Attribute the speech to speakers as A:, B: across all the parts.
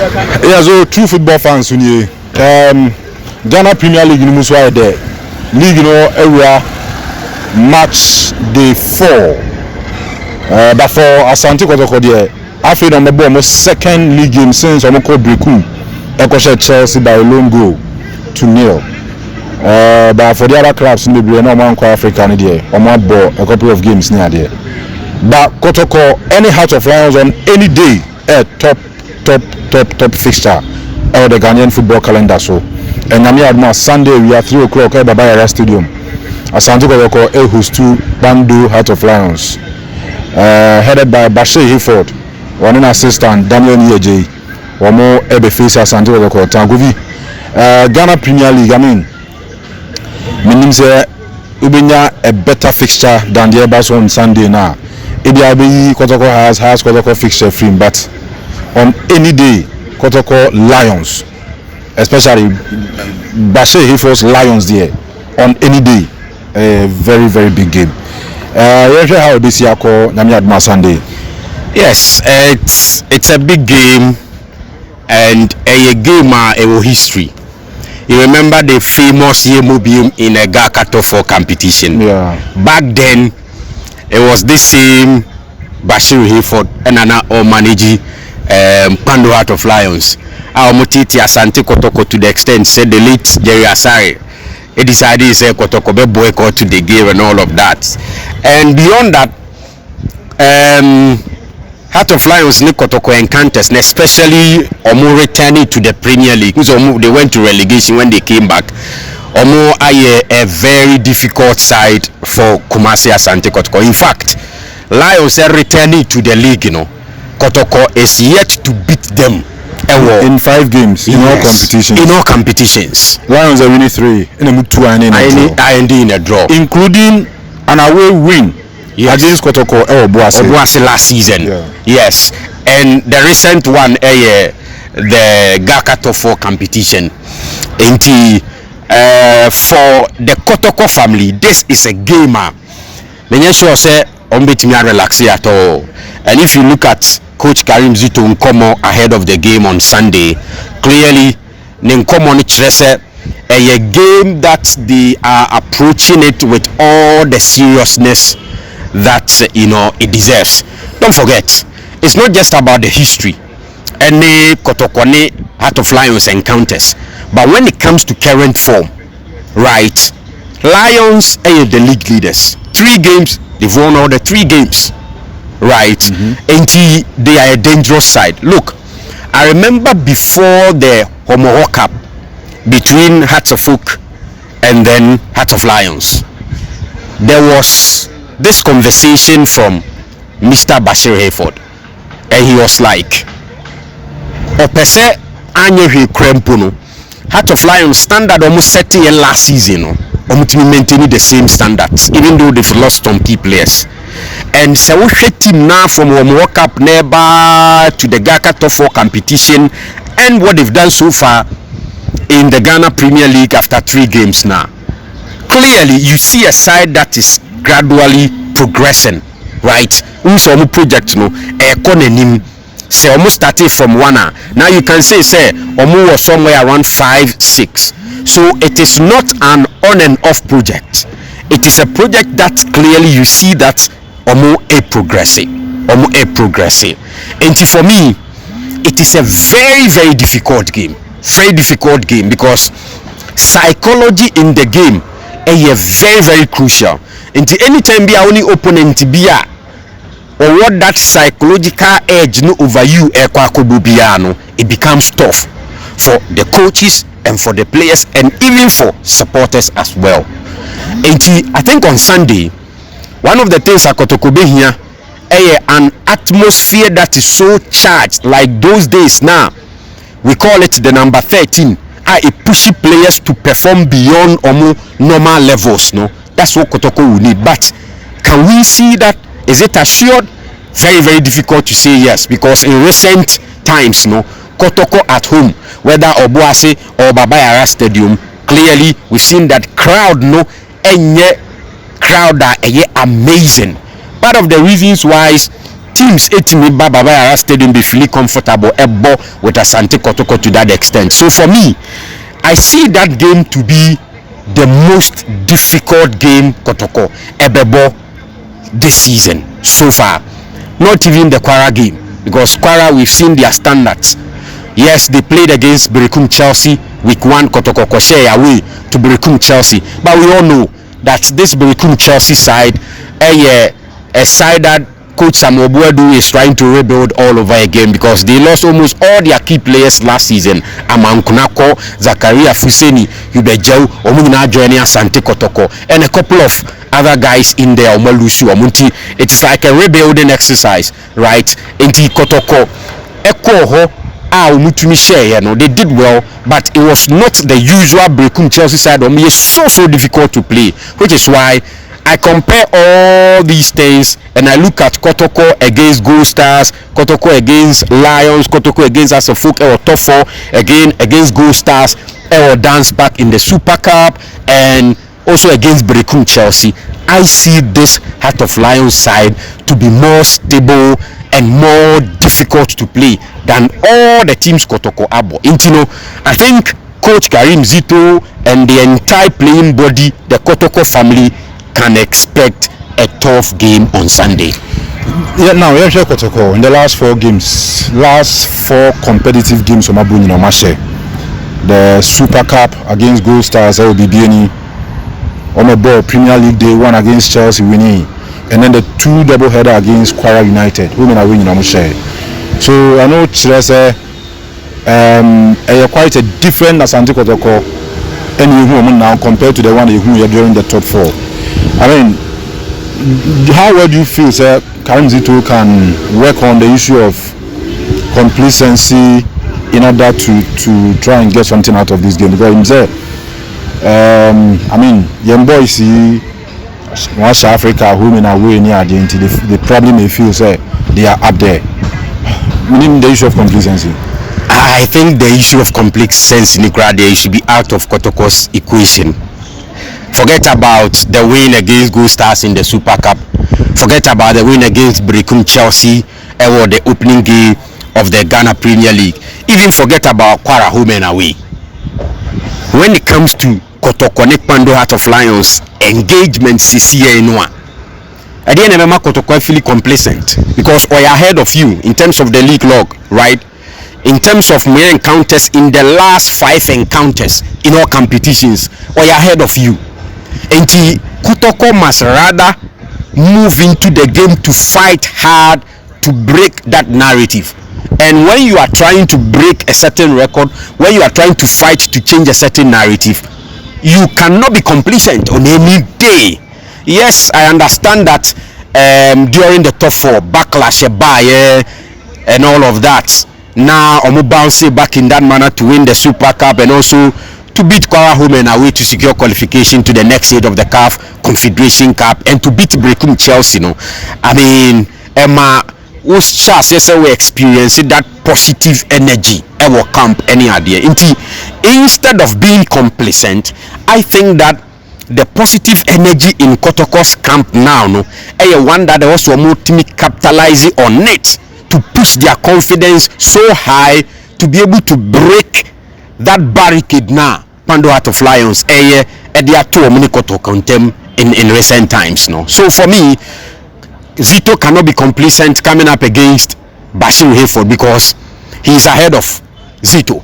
A: Yeah, so true football fans, Ghana Premier League in Muswa there. League, area match day 4. But for Asante Kotoko there, I feel on the ball almost second league game since I'm called Breku. I Chelsea by a lone goal to 0. But for the other clubs, maybe no man call African there. I'm ball a couple of games near there. But Kotoko, any Heart of Lions on any day, top fixture of the Ghanaian football calendar. So, and I'm Sunday we are 3 o'clock at Babayara Stadium. Asante Kotoko host to Bandu Heart of Lions, headed by Bashir Hayford, one assistant Daniel Yeje, one more Ebe face Asante Kotoko Tanguvi. Ghana Premier League, means Ubenya a better fixture than the others on Sunday now. Ibiabi Kotoko has Kotoko fixture free, but on any day Kotoko Lions, especially Bashir Hayford's Lions there, on any day, a very very big game. How this year called Namiadma Sunday?
B: Yes, it's a big game and a game a history. You remember the famous Yemobium in a Kotoko competition?
A: Yeah.
B: Back then, it was this same Bashir Hayford and Anna Omaniji Pando Heart of Lions. Our Motiti Asante Kotoko to the extent said the late Jerry Asare. He decided to say Kotoko be boycott to the game and all of that. And beyond that, Heart of Lions ni Kotoko encounters, especially Omo returning to the Premier League. So they went to relegation when they came back. Omo a very difficult side for Kumasi Asante Kotoko. In fact, Lions are returning to the league, Kotoko is yet to beat them
A: in 5 games, in all competitions.
B: In all competitions.
A: Lions are winning 3 in a 2 and
B: in a draw.
A: Including an away win against Kotoko
B: Obuasi last season.
A: Yeah.
B: Yes. And the recent one, the Kotoko competition. For the Kotoko family, this is a gamer. Many sure say unbetting relax at all. And if you look at Coach Karim Zito Nkomo ahead of the game on Sunday, clearly Nkomo Nichese a game that they are approaching it with all the seriousness that it deserves. Don't forget, it's not just about the history and the Kotoko Heart of Lions encounters, but when it comes to current form, right? Lions are the league leaders. 3 games, they've won all the 3 games. Right, and they are a dangerous side. Look, I remember before the Homo Cup between Hearts of Oak and then Heart of Lions, there was this conversation from Mr. Bashir Hayford, and he was like, Opese Anye Krempuno, Heart of Lions standard almost 30 years last season, almost maintaining the same standards, even though they've lost some key players. And so we team now from World Cup never to the Kotoko competition and what they've done so far in the Ghana Premier League after 3 games now. Clearly, you see a side that is gradually progressing, right? Some project say almost started from 1. Now you can say almost was somewhere around 5, 6. So it is not an on and off project. It is a project that clearly you see that Omo a progressive. And for me, it is a very very difficult game. Very difficult game because psychology in the game is very very crucial. And anytime be only opponent be or what that psychological edge no over you it becomes tough for the coaches and for the players and even for supporters as well. And I think on Sunday, one of the things at Kotoko here an atmosphere that is so charged like those days now. We call it the number 13. It pushes players to perform beyond normal levels. No, that's what Kotoko will need. But can we see that? Is it assured? Very very difficult to say yes, because in recent times, Kotoko at home, whether Obuasi or Babayara Stadium, clearly we've seen that crowd crowd are amazing. Part of the reasons why teams etimi Baba Yara Stadium be feeling comfortable ebo with Asante Kotoko to that extent. So for me, I see that game to be the most difficult game Kotoko ebebo this season so far. Not even the Kwara game, because Kwara, we've seen their standards. Yes, they played against Berekum Chelsea week 1. Kotoko Koshe away to Berekum Chelsea, but we all know that this Berekum Chelsea side, a side that Coach Samuel Buadu is trying to rebuild all over again, because they lost almost all their key players last season. Amankunako, Zakaria Fuseni, Yubejau, Omuna joining Asante Kotoko, and a couple of other guys in there. Omalusu, Omunti. It's like a rebuilding exercise, right? Inti Kotoko, Ekoho, Umutumi share, they did well, but it was not the usual Berekum Chelsea side. It's so difficult to play, which is why I compare all these things and I look at Kotoko against Gold Stars, Kotoko against Lions, Kotoko against Asafuk, or top 4 again against Gold Stars, or dance back in the Super Cup, and also against Berekum Chelsea. I see this Heart of Lions side to be more stable and more difficult to play than all the teams Kotoko abo. I think Coach Karim Zito and the entire playing body, the Kotoko family, can expect a tough game on Sunday.
A: Yeah, now we have Kotoko in the last 4 games, last 4 competitive games from Abu Mashe. The Super Cup against Gold Stars, LBBNE, on the ball Premier League Day 1 against Chelsea winning, and then the 2 double header against Kwara United, women are winning Mashe. So I know Chilese quite a different Asante Kotoko and now compared to the one you during the top 4. I mean, how well do you feel, sir, Karim Zito can work on the issue of complacency in order to try and get something out of this game? Because himself, I mean, young boys see West Africa, who in a way near the problem may feel, say they are up there. Meaning the issue of complacency.
B: I think the issue of complacency, Nikrade, should be out of Kotoko's equation. Forget about the win against Gold Stars in the Super Cup. Forget about the win against Berekum Chelsea or the opening game of the Ghana Premier League. Even forget about Kwara home and away. When it comes to Kotoko Nekpando Heart of Lions engagement CCA Noah, I didn't remember Kotoko feel complacent because we are ahead of you in terms of the league log, right? In terms of mere encounters in the last 5 encounters in all competitions, we are ahead of you. And Kotoko must rather move into the game to fight hard to break that narrative. And when you are trying to break a certain record, when you are trying to fight to change a certain narrative, you cannot be complacent on any day. Yes, I understand that during the top 4 backlash and all of that. Now Omo bounce back in that manner to win the Super Cup and also to beat Kwara home and away to secure qualification to the next stage of the CAF Confederation Cup and to beat Berekum Chelsea. I mean, Emma was just we experiencing that positive energy our camp any idea. Instead of being complacent, I think that the positive energy in Kotoko's camp now, one that also more capitalizing on it to push their confidence so high to be able to break that barricade now. Pando Heart of Lions, they are 2 Kotoko in recent times. So for me, Zito cannot be complacent coming up against Bashir Hayford because he is ahead of Zito.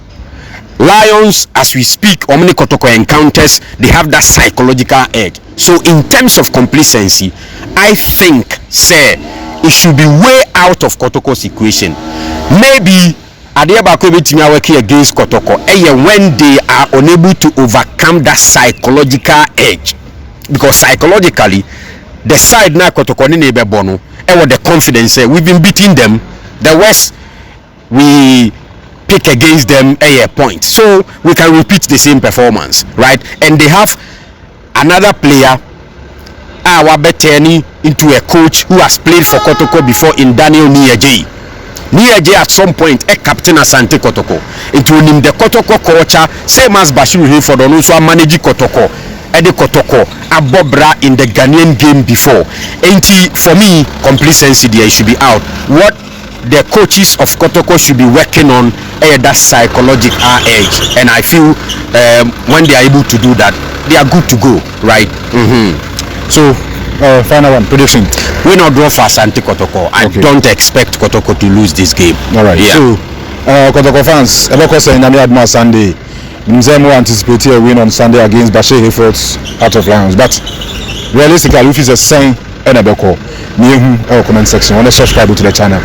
B: Lions, as we speak, Omni Kotoko encounters, they have that psychological edge. So in terms of complacency, I think, sir, it should be way out of Kotoko's equation. Maybe Adiabako working against Kotoko when they are unable to overcome that psychological edge. Because psychologically, the side now Kotoko Nebe Bono, the confidence, we've been beating them. The West, we pick against them a point. So we can repeat the same performance, right? And they have another player, our Beteni, into a coach who has played for Kotoko before in Daniel Niaje. Niaje at some point a captain Asante Kotoko. It will name the Kotoko culture, same as Bashir Hayford and also manage Kotoko. Eddie Kotoko abobra in the Ghanaian game before. For me, complacency there should be out. What the coaches of Kotoko should be working on that psychological edge, and I feel when they are able to do that, they are good to go, right?
A: So final one, prediction.
B: Win or draw for Asante Kotoko. I don't expect Kotoko to lose this game.
A: All right.
B: Yeah.
A: So Kotoko fans, Ebeko say Nyame Adma Sunday. Mzemo anticipate a win on Sunday against Bashir Hayfords out of Lions, but realistically, if it's a sign, Ebeko, near comment section, want to subscribe to the channel.